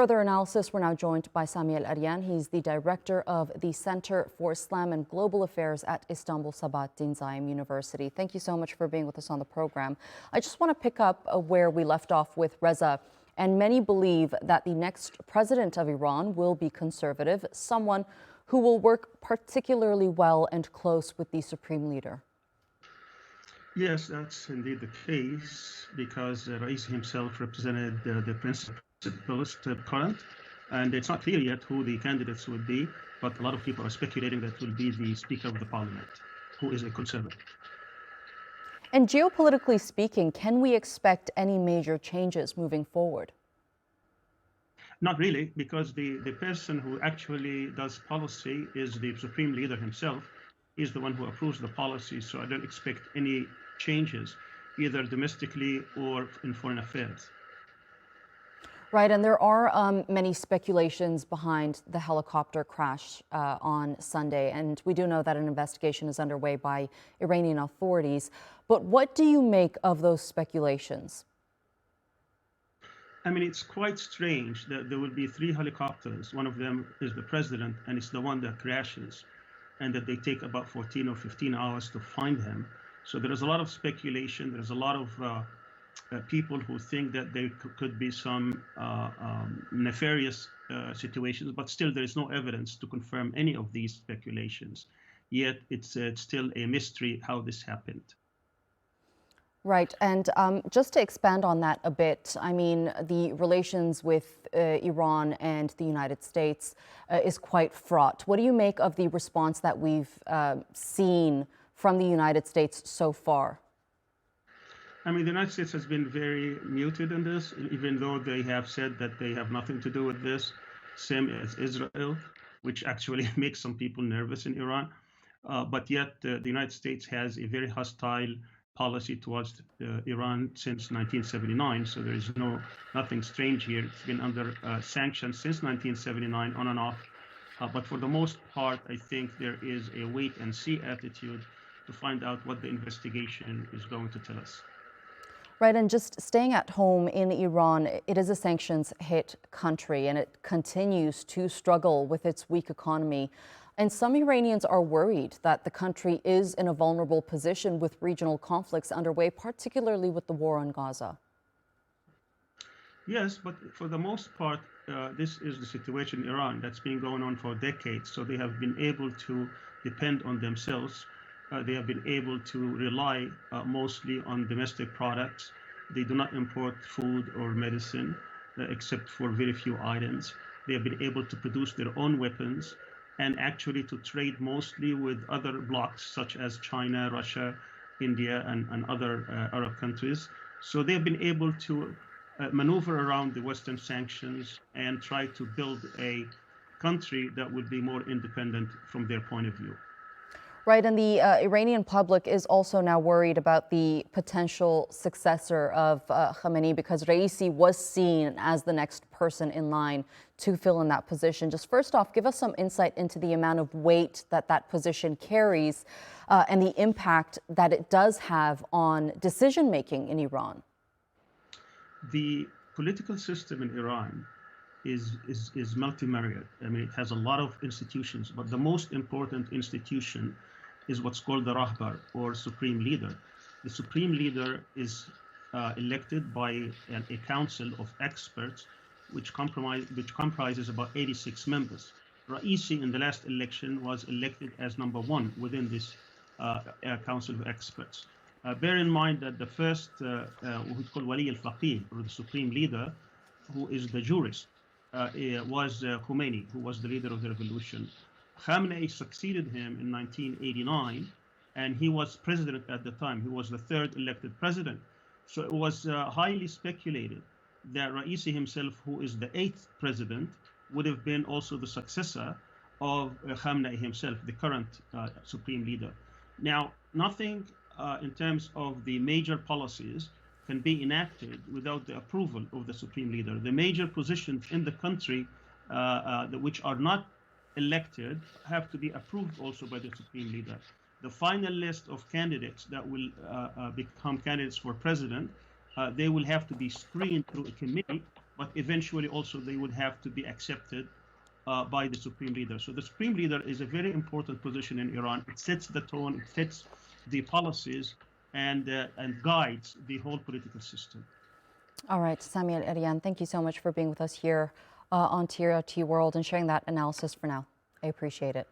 Further analysis, we're now joined by Sami Al-Arian. He's the director of the Center for Islam and Global Affairs at Istanbul Zaim University. Thank you so much for being with us on the program. I just want to pick up where we left off with Reza. And many believe that the next president of Iran will be conservative, someone who will work particularly well and close with the supreme leader. Yes, that's indeed the case, because Raisi himself represented the principalist current, and it's not clear yet who the candidates would be, but a lot of people are speculating that will be the Speaker of the Parliament, who is a conservative. And geopolitically speaking, can we expect any major changes moving forward? Not really, because the person who actually does policy is the supreme leader himself. He's the one who approves the policy, so I don't expect any changes, either domestically or in foreign affairs. Right, and there are many speculations behind the helicopter crash on Sunday, and we do know that an investigation is underway by Iranian authorities. But what do you make of those speculations? I mean, it's quite strange that there will be 3 helicopters. One of them is the president, and it's the one that crashes, and that they take about 14 or 15 hours to find him. So there is a lot of speculation. There's a lot of people who think that there could be some nefarious situations, but still there is no evidence to confirm any of these speculations. Yet it's still a mystery how this happened. Right, and just to expand on that a bit, I mean, the relations with Iran and the United States is quite fraught. What do you make of the response that we've seen from the United States so far? I mean, the United States has been very muted in this, even though they have said that they have nothing to do with this, same as Israel, which actually makes some people nervous in Iran. But yet the United States has a very hostile policy towards Iran since 1979. So there is nothing strange here. It's been under sanctions since 1979, on and off. But for the most part, I think there is a wait and see attitude to find out what the investigation is going to tell us. Right, and just staying at home in Iran, it is a sanctions-hit country, and it continues to struggle with its weak economy. And some Iranians are worried that the country is in a vulnerable position with regional conflicts underway, particularly with the war on Gaza. Yes, but for the most part, this is the situation in Iran that's been going on for decades. So they have been able to depend on themselves. They have been able to rely mostly on domestic products. They do not import food or medicine, except for very few items. They have been able to produce their own weapons and actually to trade mostly with other blocs such as China, Russia, India, and other Arab countries. So they have been able to maneuver around the Western sanctions and try to build a country that would be more independent from their point of view. Right, and the Iranian public is also now worried about the potential successor of Khamenei, because Raisi was seen as the next person in line to fill in that position. Just first off, give us some insight into the amount of weight that that position carries and the impact that it does have on decision-making in Iran. The political system in Iran is multi-myriad. I mean, it has a lot of institutions, but the most important institution is what's called the Rahbar, or supreme leader. The supreme leader is elected by a council of experts, which comprises about 86 members. Raisi in the last election was elected as #1 within this council of experts. Bear in mind that the first, who's called Wali al-Faqih, or the supreme leader, who is the jurist, was Khomeini, who was the leader of the revolution. Khamenei succeeded him in 1989, and he was president at the time. He was the 3rd elected president. So it was highly speculated that Raisi himself, who is the 8th president, would have been also the successor of Khamenei himself, the current supreme leader. Now, nothing in terms of the major policies can be enacted without the approval of the supreme leader. The major positions in the country which are not elected have to be approved also by the supreme leader. The final list of candidates that will become candidates for president, they will have to be screened through a committee but eventually also they would have to be accepted by the supreme leader. So the supreme leader is a very important position in Iran. It sets the tone, it sets the policies, and guides the whole political system. All right, Sami Al-Arian, thank you so much for being with us here on TRT World and sharing that analysis for now. I appreciate it.